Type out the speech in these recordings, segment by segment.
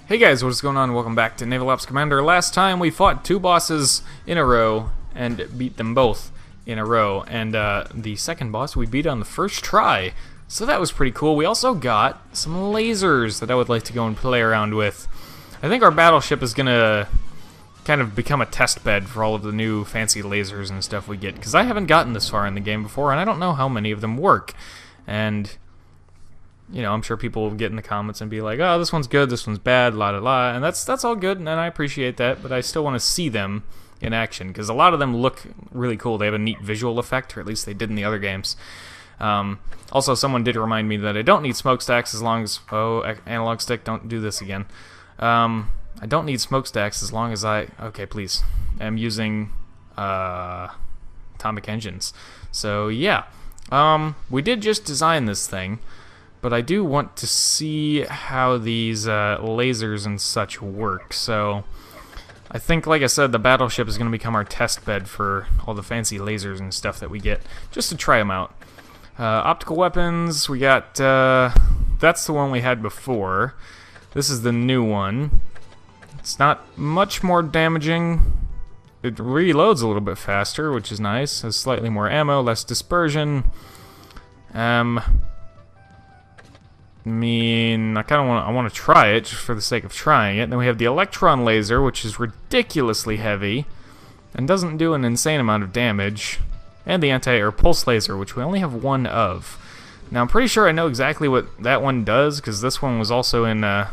Hey guys, what's going on? Welcome back to Naval Ops Commander. Last time we fought two bosses in a row and beat them both in a row. And the second boss we beat on the first try. So that was pretty cool. We also got some lasers that I would like to go and play around with. I think our battleship is going to kind of become a test bed for all of the new fancy lasers and stuff we get. Because I haven't gotten this far in the game before and I don't know how many of them work. And you know, I'm sure people will get in the comments and be like, oh, this one's good, this one's bad, la la la, and that's all good, and I appreciate that, but I still want to see them in action, because a lot of them look really cool. They have a neat visual effect, or at least they did in the other games. Also, someone did remind me that I don't need smokestacks as long as... Oh, analog stick, don't do this again. I don't need smokestacks as long as I... Okay, please. I'm using atomic engines. So, yeah. We did just design this thing. But I do want to see how these lasers and such work, so I think, like I said, the battleship is going to become our test bed for all the fancy lasers and stuff that we get, just to try them out. Optical weapons, we got, that's the one we had before. This is the new one. It's not much more damaging. It reloads a little bit faster, which is nice. Has slightly more ammo, less dispersion. I mean, I kind of want to try it just for the sake of trying it. Then we have the electron laser, which is ridiculously heavy and doesn't do an insane amount of damage, and the anti-air pulse laser, which we only have one of. Now, I'm pretty sure I know exactly what that one does, because this one was also in, or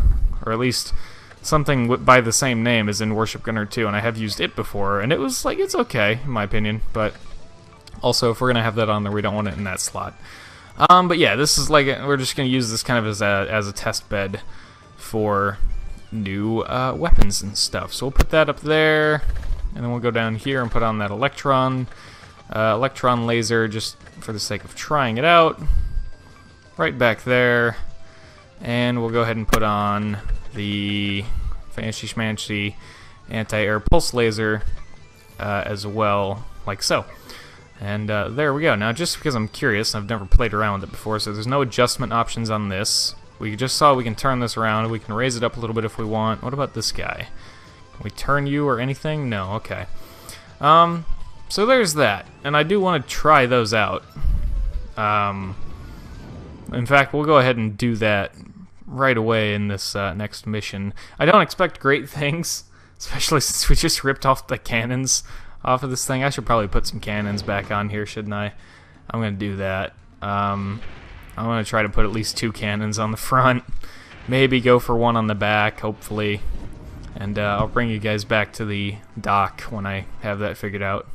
at least something by the same name as in Warship Gunner 2, and I have used it before, and it was like, it's okay, in my opinion, but also, if we're gonna have that on there, we don't want it in that slot. But yeah, this is like, we're just going to use this kind of as a test bed for new weapons and stuff. So we'll put that up there, and then we'll go down here and put on that electron laser just for the sake of trying it out. Right back there. And we'll go ahead and put on the fancy schmancy anti-air pulse laser as well, like so. And there we go. Now, just because I'm curious, I've never played around with it before, so there's no adjustment options on this. We just saw we can turn this around. We can raise it up a little bit if we want. What about this guy? Can we turn you or anything? No, okay. So there's that. And I do want to try those out. In fact, we'll go ahead and do that right away in this next mission. I don't expect great things, especially since we just ripped off the cannons off of this thing. I should probably put some cannons back on here, shouldn't I? I'm going to do that. I'm going to try to put at least 2 cannons on the front. Maybe go for one on the back, hopefully. And I'll bring you guys back to the dock when I have that figured out.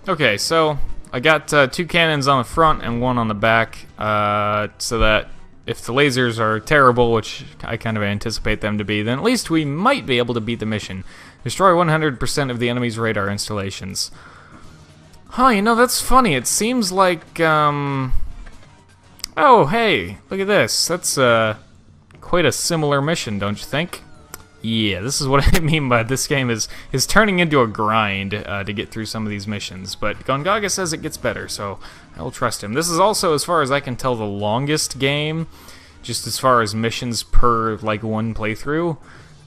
Okay, so I got 2 cannons on the front and 1 on the back, so that if the lasers are terrible, which I kind of anticipate them to be, then at least we might be able to beat the mission. Destroy 100% of the enemy's radar installations. Huh, you know, that's funny. It seems like, oh, hey, look at this. That's quite a similar mission, don't you think? Yeah, this is what I mean by this game is turning into a grind to get through some of these missions. But Gongaga says it gets better, so I'll trust him. This is also, as far as I can tell, the longest game, just as far as missions per, like, one playthrough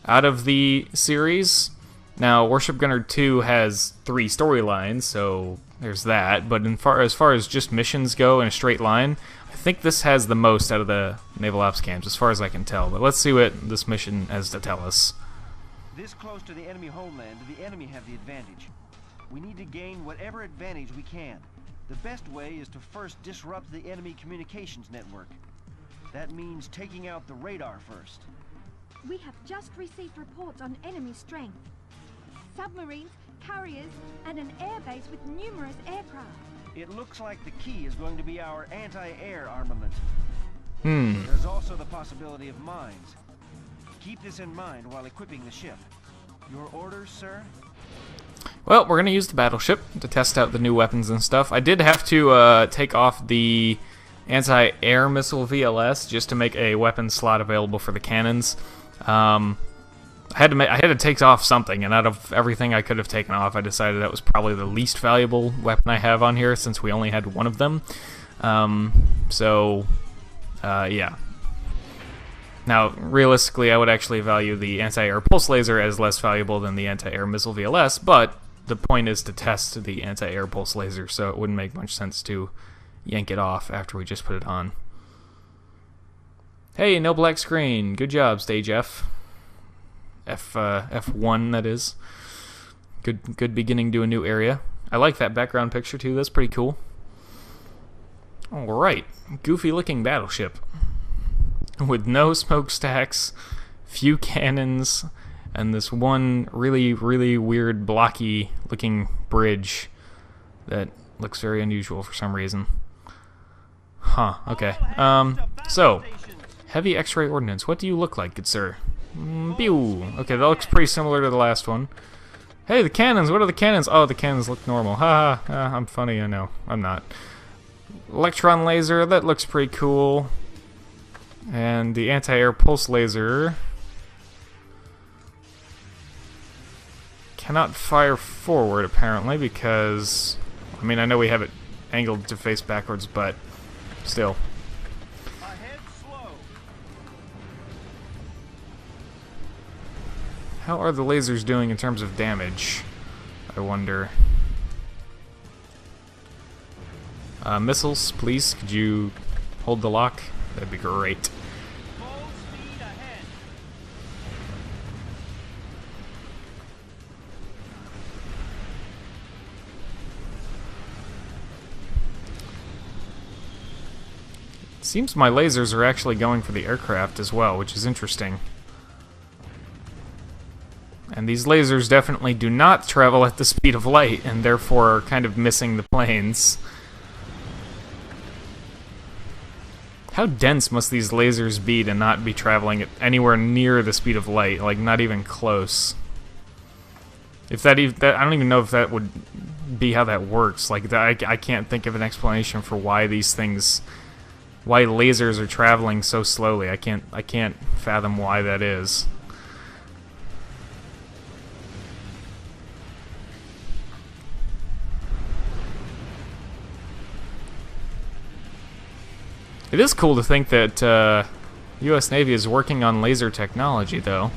out of the series. Now, Warship Gunner 2 has 3 storylines, so there's that. But as far as just missions go in a straight line, I think this has the most out of the Naval Ops camps, as far as I can tell. But let's see what this mission has to tell us. This close to the enemy homeland, the enemy have the advantage. We need to gain whatever advantage we can. The best way is to first disrupt the enemy communications network. That means taking out the radar first. We have just received reports on enemy strength. Submarines, carriers, and an airbase with numerous aircraft. It looks like the key is going to be our anti-air armament. Hmm. There's also the possibility of mines. Keep this in mind while equipping the ship. Your orders, sir? Well, we're going to use the battleship to test out the new weapons and stuff. I did have to take off the anti-air missile VLS just to make a weapon slot available for the cannons. I had to take off something, and out of everything I could have taken off, I decided that was probably the least valuable weapon I have on here, since we only had one of them. Yeah. Now, realistically, I would actually value the anti-air pulse laser as less valuable than the anti-air missile VLS, but the point is to test the anti-air pulse laser, so it wouldn't make much sense to yank it off after we just put it on. Hey, no black screen. Good job, stage F. F1, that is. Good beginning to a new area. I like that background picture, too. That's pretty cool. Alright. Goofy-looking battleship. With no smokestacks, few cannons, and this one really, really weird, blocky-looking bridge that looks very unusual for some reason. Huh, okay. So, heavy X-ray ordnance. What do you look like, good sir? Pew! Okay, that looks pretty similar to the last one. Hey, the cannons! What are the cannons? Oh, the cannons look normal. Ha ha! I'm funny, I know. I'm not. Electron laser, that looks pretty cool. And the anti-air pulse laser cannot fire forward, apparently, because... I mean, I know we have it angled to face backwards, but still. How are the lasers doing in terms of damage? I wonder. Missiles, please, could you hold the lock? That'd be great. Full speed ahead. Seems my lasers are actually going for the aircraft as well, which is interesting. And these lasers definitely do not travel at the speed of light, and therefore are kind of missing the planes. How dense must these lasers be to not be traveling at anywhere near the speed of light, like not even close? If that I don't even know if that would be how that works. Like I can't think of an explanation for why these things, why lasers are traveling so slowly. I can't fathom why that is. It is cool to think that U.S. Navy is working on laser technology, though,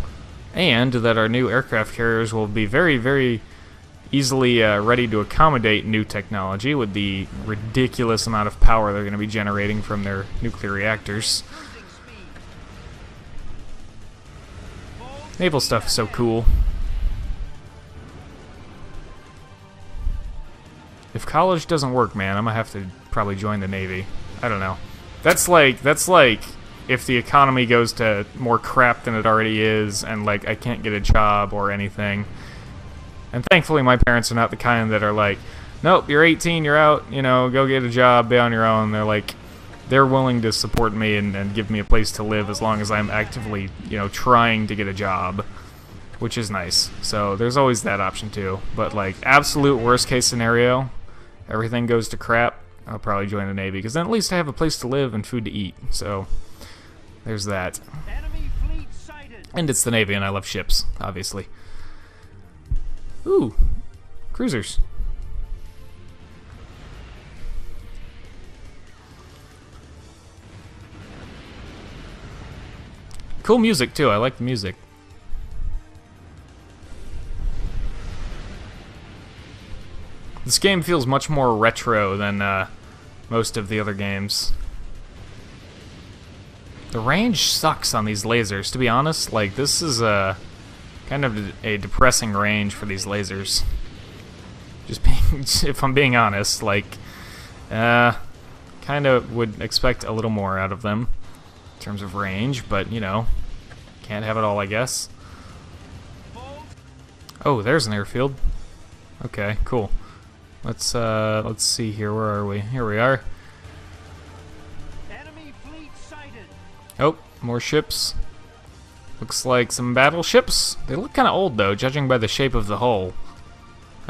and that our new aircraft carriers will be very, very easily ready to accommodate new technology with the ridiculous amount of power they're going to be generating from their nuclear reactors. Naval stuff is so cool. If college doesn't work, man, I'm going to have to probably join the Navy. I don't know. That's like if the economy goes to more crap than it already is, and like I can't get a job or anything. And thankfully my parents are not the kind that are like, nope, you're 18, you're out, you know, go get a job, be on your own. They're willing to support me and give me a place to live as long as I'm actively, you know, trying to get a job, which is nice. So there's always that option too. But like absolute worst case scenario, everything goes to crap, I'll probably join the Navy, because then at least I have a place to live and food to eat. So there's that. Enemy fleet sighted. And it's the Navy, and I love ships, obviously. Ooh, cruisers. Cool music too. I like the music. This game feels much more retro than most of the other games. The range sucks on these lasers, to be honest. Like, this is a kind of a depressing range for these lasers. Just being, if I'm being honest, like, kind of would expect a little more out of them in terms of range, but you know, can't have it all, I guess. Oh, there's an airfield. Okay, cool. Let's see here. Where are we? Here we are. Enemy fleet sighted. Oh, more ships. Looks like some battleships. They look kind of old though, judging by the shape of the hull.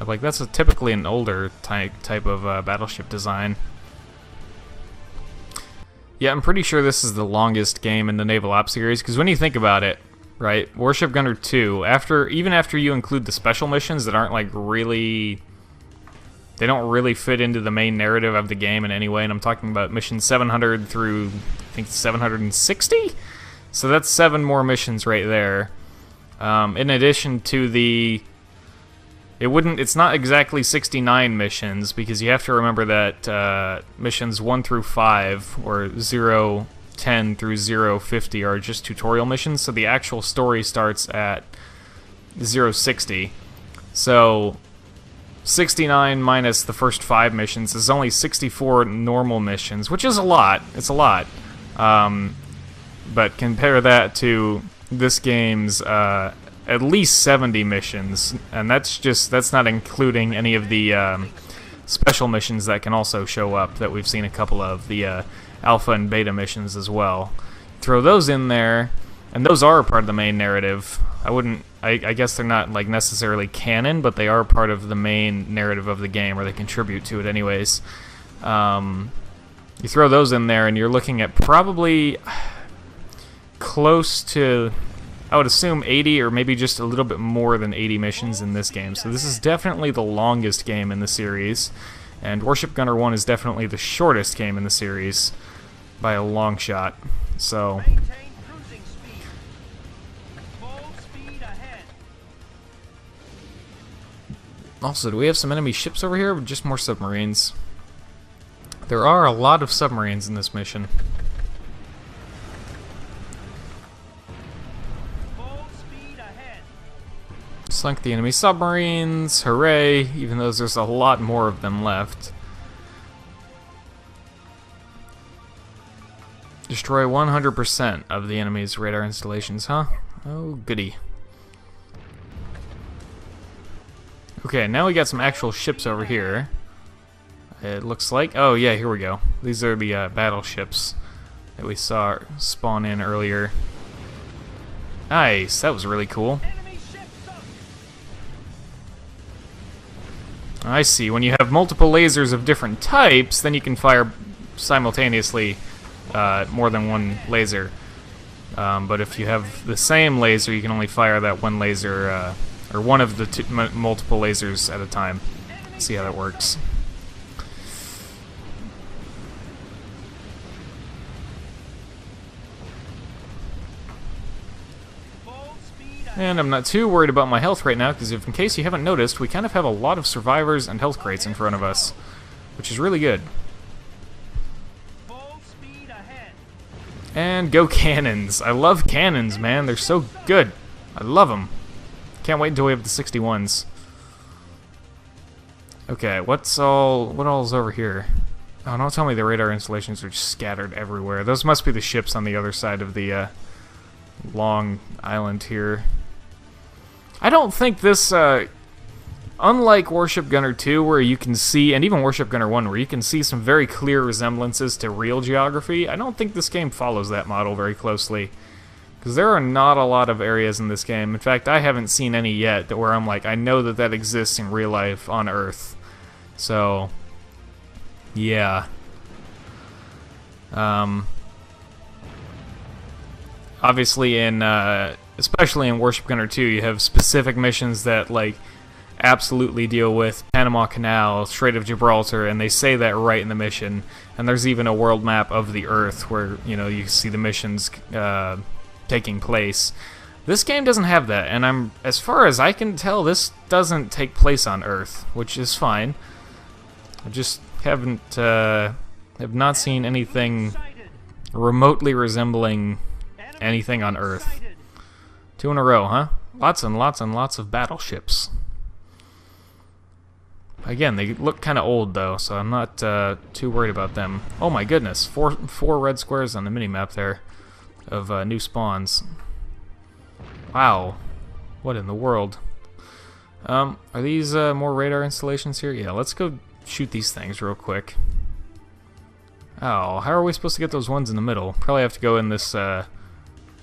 Like that's typically an older type of battleship design. Yeah, I'm pretty sure this is the longest game in the Naval Ops series, because when you think about it, right, Warship Gunner 2, even after you include the special missions that aren't like really they don't really fit into the main narrative of the game in any way, and I'm talking about mission 700 through, I think, 760? So that's 7 more missions right there. In addition to the... It's not exactly 69 missions, because you have to remember that missions 1 through 5, or 10 through 50, are just tutorial missions, so the actual story starts at 60. So 69 minus the first 5 missions is only 64 normal missions, which is a lot. It's a lot. But compare that to this game's at least 70 missions, and that's not including any of the special missions that can also show up that we've seen a couple of, the alpha and beta missions as well. Throw those in there, and those are part of the main narrative. I guess they're not like necessarily canon, but they are part of the main narrative of the game, or they contribute to it anyways. You throw those in there, and you're looking at probably close to, I would assume, 80 or maybe just a little bit more than 80 missions in this game. So this is definitely the longest game in the series, and Warship Gunner 1 is definitely the shortest game in the series by a long shot. So also, do we have some enemy ships over here, or just more submarines? There are a lot of submarines in this mission. Sunk the enemy submarines, hooray, even though there's a lot more of them left. Destroy 100% of the enemy's radar installations, huh? Oh, goody. Okay, now we got some actual ships over here. It looks like... Oh, yeah, here we go. These are the battleships that we saw spawn in earlier. Nice, that was really cool. I see. When you have multiple lasers of different types, then you can fire simultaneously more than one laser. But if you have the same laser, you can only fire that one laser, or one of the multiple lasers at a time. Let's see how that works. And I'm not too worried about my health right now, because in case you haven't noticed, we kind of have a lot of survivors and health crates in front of us, which is really good. And go cannons. I love cannons, man. They're so good. I love them. Can't wait until we have the 61s. Okay, what all's over here? Oh, don't tell me the radar installations are just scattered everywhere. Those must be the ships on the other side of the long island here. I don't think this, unlike Warship Gunner 2, where you can see, and even Warship Gunner 1, where you can see some very clear resemblances to real geography, I don't think this game follows that model very closely. Because there are not a lot of areas in this game. In fact, I haven't seen any yet where I'm like, I know that that exists in real life on Earth. So, yeah. Obviously in, especially in Warship Gunner 2, you have specific missions that, like, absolutely deal with Panama Canal, Strait of Gibraltar, and they say that right in the mission. And there's even a world map of the Earth where, you know, you see the missions taking place. This game doesn't have that, and as far as I can tell, this doesn't take place on Earth, which is fine. I just have not seen anything remotely resembling anything on Earth. 2 in a row, huh? Lots and lots and lots of battleships. Again, they look kind of old though, so I'm not too worried about them. Oh my goodness, four red squares on the minimap there of new spawns. Wow, what in the world? Are these more radar installations here? Yeah, let's go shoot these things real quick. Oh, how are we supposed to get those ones in the middle? Probably have to go in this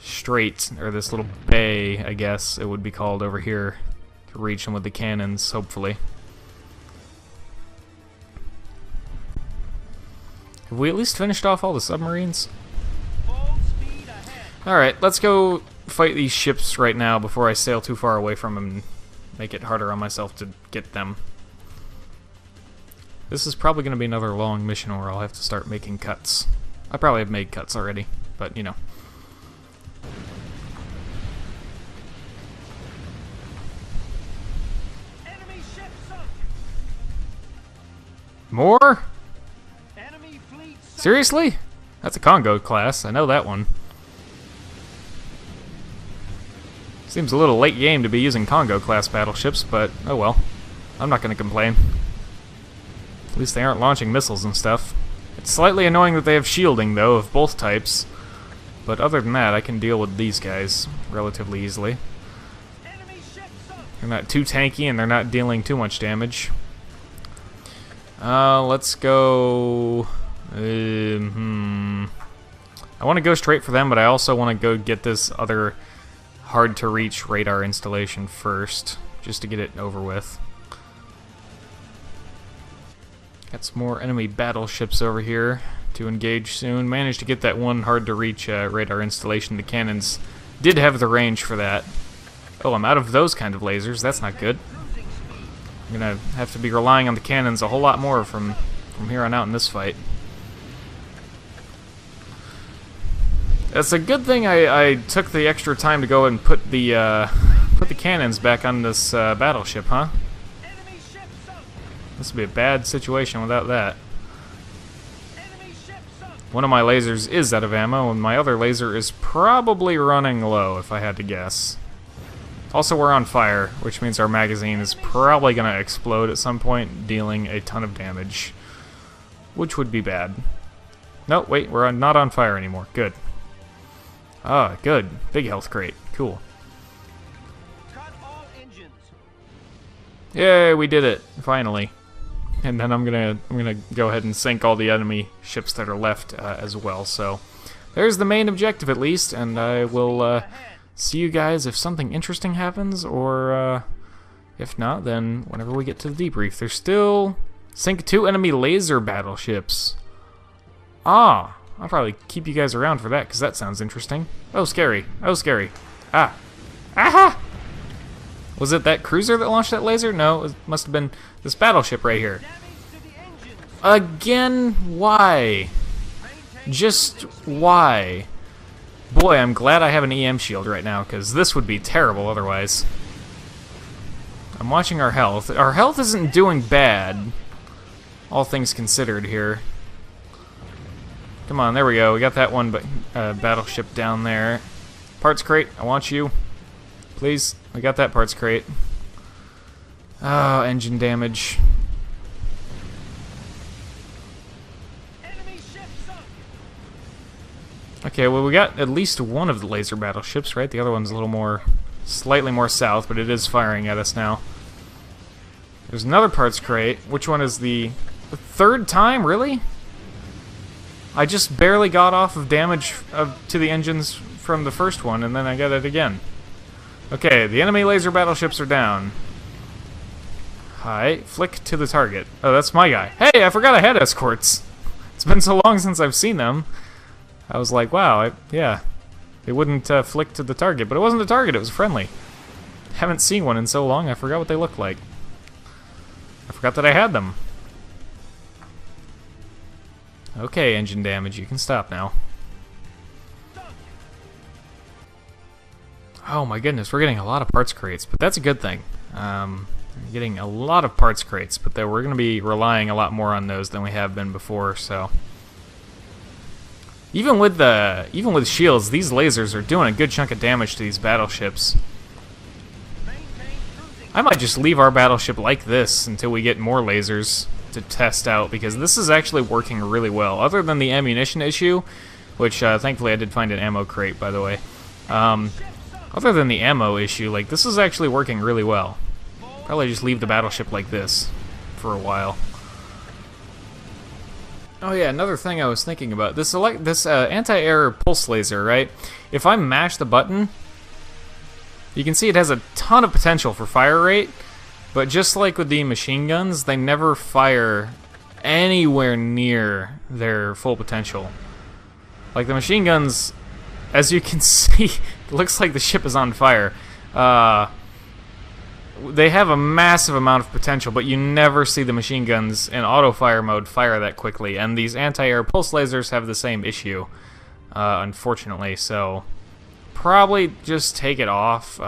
strait, or this little bay, I guess it would be called, over here to reach them with the cannons, hopefully. Have we at least finished off all the submarines? Alright, let's go fight these ships right now before I sail too far away from them and make it harder on myself to get them. This is probably going to be another long mission where I'll have to start making cuts. I probably have made cuts already, but you know. Enemy ship sunk. More? Enemy fleet sunk. Seriously? That's a Congo class. I know that one. Seems a little late game to be using Congo class battleships, but oh well. I'm not going to complain. At least they aren't launching missiles and stuff. It's slightly annoying that they have shielding, though, of both types. But other than that, I can deal with these guys relatively easily. Enemy ship sunk. They're not too tanky, and they're not dealing too much damage. Let's go... I want to go straight for them, but I also want to go get this other hard-to-reach radar installation first, just to get it over with. Got some more enemy battleships over here to engage soon. Managed to get that one hard-to-reach radar installation. The cannons did have the range for that. Oh, I'm out of those kind of lasers. That's not good. I'm gonna have to be relying on the cannons a whole lot more from here on out in this fight. It's a good thing I took the extra time to go and put the cannons back on this battleship, huh? Enemy ship sunk. This would be a bad situation without that. Enemy ship sunk. One of my lasers is out of ammo, and my other laser is probably running low, if I had to guess. Also, we're on fire, which means our magazine is probably going to explode at some point, dealing a ton of damage, which would be bad. No, wait, we're not on fire anymore. Good. Ah, good. Big health crate. Cool. Cut all engines. Yay, we did it, finally. And then I'm gonna go ahead and sink all the enemy ships that are left as well. So there's the main objective at least, and I will see you guys if something interesting happens, or if not, then whenever we get to the debrief. There's still sink 2 enemy laser battleships. Ah, I'll probably keep you guys around for that, because that sounds interesting. Oh, scary. Oh, scary. Ah. Aha! Was it that cruiser that launched that laser? No, it must have been this battleship right here. Damage to the engines. Again? Why? Just why? Boy, I'm glad I have an EM shield right now, because this would be terrible otherwise. I'm watching our health. Our health isn't doing bad, all things considered here. Come on, there we go. We got that one battleship down there. Parts crate, I want you. Please, we got that parts crate. Oh, engine damage. Enemy ship sunk. Okay, well, we got at least one of the laser battleships, right? The other one's a little more, slightly more south, but it is firing at us now. There's another parts crate. Which one is the third time, really? I just barely got off of damage to the engines from the first one, and then I got it again. Okay, the enemy laser battleships are down. Hi, flick to the target. Oh, that's my guy. Hey, I forgot I had escorts. It's been so long since I've seen them. I was like, wow, yeah. They wouldn't flick to the target, but it wasn't a target, it was friendly. Haven't seen one in so long, I forgot what they looked like. I forgot that I had them. Okay, engine damage, you can stop now. Oh my goodness, we're getting a lot of parts crates, but that's a good thing. We're getting a lot of parts crates, but we're going to be relying a lot more on those than we have been before, so... Even with shields, these lasers are doing a good chunk of damage to these battleships. I might just leave our battleship like this until we get more lasers to test out, because this is actually working really well. Other than the ammunition issue, which thankfully I did find an ammo crate, by the way. Other than the ammo issue, like, this is actually working really well. Probably just leave the battleship like this for a while. Oh yeah, another thing I was thinking about, this anti-air pulse laser, right? If I mash the button, you can see it has a ton of potential for fire rate, but just like with the machine guns, they never fire anywhere near their full potential. Like the machine guns, as you can see, it looks like the ship is on fire. they have a massive amount of potential, but you never see the machine guns in auto-fire mode fire that quickly, and these anti-air pulse lasers have the same issue, unfortunately, so probably just take it off.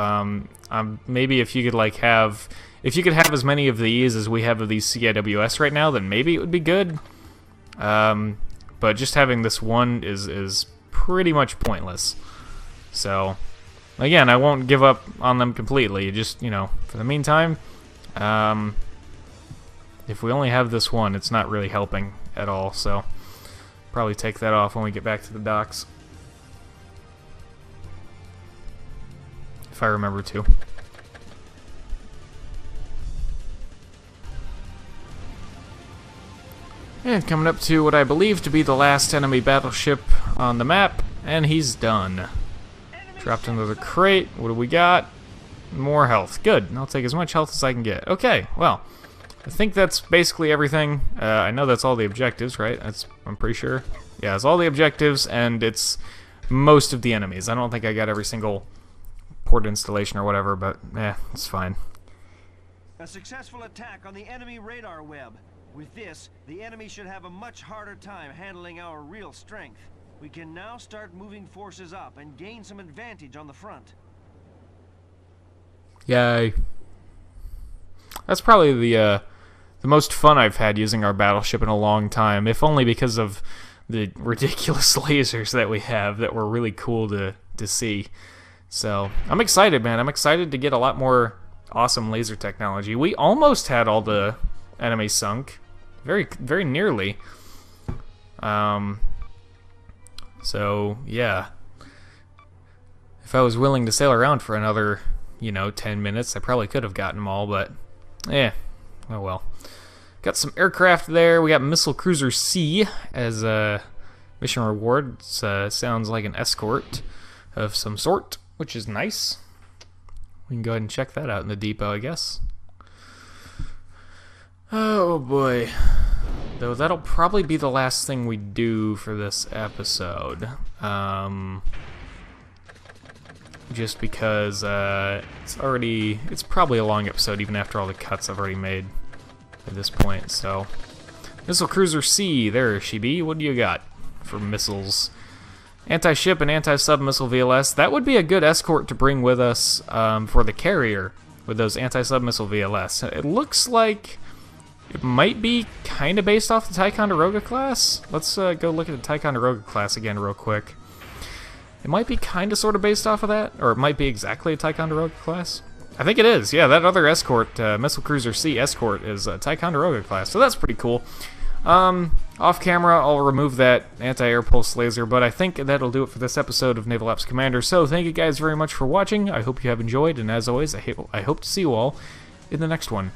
Maybe if you could like have as many of these as we have of these CIWS right now, then maybe it would be good. But just having this one is pretty much pointless. So, again, I won't give up on them completely. Just, you know, for the meantime, if we only have this one, it's not really helping at all. So, probably take that off when we get back to the docks. If I remember to. And coming up to what I believe to be the last enemy battleship on the map, and he's done. Dropped another crate. What do we got? More health. Good. I'll take as much health as I can get. Okay, well, I think that's basically everything. I know that's all the objectives, right? I'm pretty sure. Yeah, it's all the objectives, and it's most of the enemies. I don't think I got every single port installation or whatever, but it's fine. A successful attack on the enemy radar web. With this, the enemy should have a much harder time handling our real strength. We can now start moving forces up and gain some advantage on the front. Yay. That's probably the most fun I've had using our battleship in a long time, if only because of the ridiculous lasers that we have that were really cool to see. So, I'm excited, man. I'm excited to get a lot more awesome laser technology. We almost had all the enemies sunk. Very, very nearly. So, yeah. If I was willing to sail around for another, 10 minutes, I probably could have gotten them all, but, oh well. Got some aircraft there. We got Missile Cruiser C as a mission reward. Sounds like an escort of some sort, which is nice. We can go ahead and check that out in the depot, I guess. Oh boy. Though that'll probably be the last thing we do for this episode. Just because it's probably a long episode even after all the cuts I've already made at this point. So, Missile Cruiser C, there she be. What do you got for missiles? Anti-ship and anti-sub missile VLS. That would be a good escort to bring with us for the carrier with those anti-sub missile VLS. It looks like it might be kind of based off the Ticonderoga class. Let's go look at the Ticonderoga class again real quick. It might be kind of sort of based off of that, or it might be exactly a Ticonderoga class. I think it is. Yeah, that other escort, Missile Cruiser C escort, is a Ticonderoga class, so that's pretty cool. Off camera, I'll remove that anti-air pulse laser, but I think that'll do it for this episode of Naval Ops Commander. So thank you guys very much for watching. I hope you have enjoyed, and as always, I hope to see you all in the next one.